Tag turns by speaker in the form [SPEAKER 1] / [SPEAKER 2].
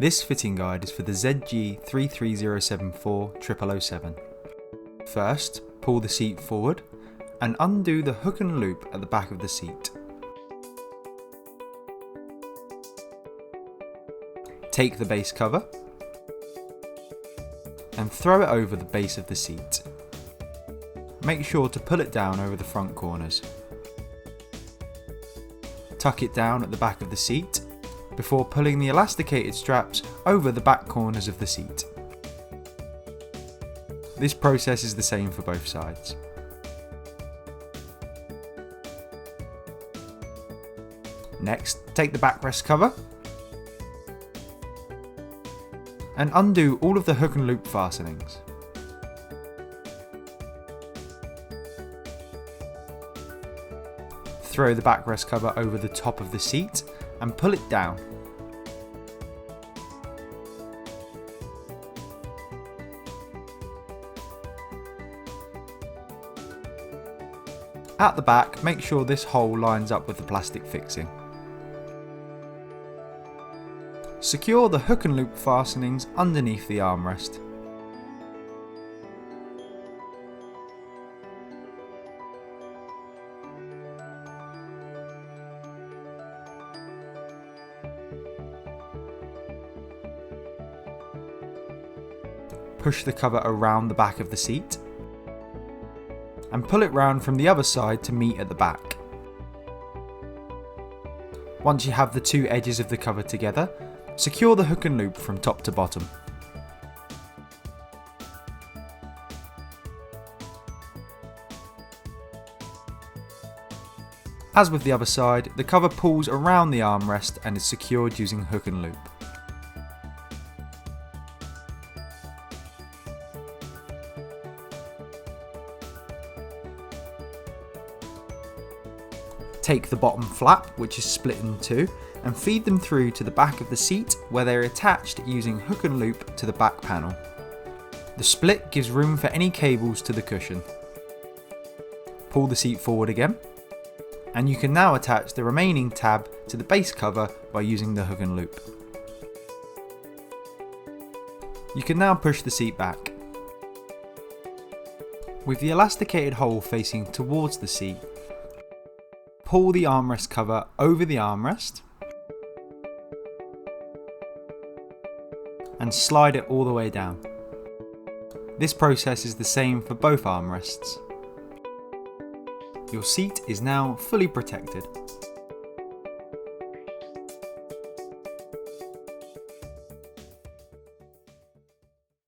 [SPEAKER 1] This fitting guide is for the ZG33074-0007. First, pull the seat forward and undo the hook and loop at the back of the seat. Take the base cover and throw it over the base of the seat. Make sure to pull it down over the front corners. Tuck it down at the back of the seat before pulling the elasticated straps over the back corners of the seat. This process is the same for both sides. Next, take the backrest cover and undo all of the hook and loop fastenings. Throw the backrest cover over the top of the seat and pull it down. At the back, make sure this hole lines up with the plastic fixing. Secure the hook and loop fastenings underneath the armrest. Push the cover around the back of the seat and pull it round from the other side to meet at the back. Once you have the two edges of the cover together, secure the hook and loop from top to bottom. As with the other side, the cover pulls around the armrest and is secured using hook and loop. Take the bottom flap, which is split in two, and feed them through to the back of the seat where they are attached using hook and loop to the back panel. The split gives room for any cables to the cushion. Pull the seat forward again, and you can now attach the remaining tab to the base cover by using the hook and loop. You can now push the seat back. With the elasticated hole facing towards the seat, pull the armrest cover over the armrest and slide it all the way down. This process is the same for both armrests. Your seat is now fully protected.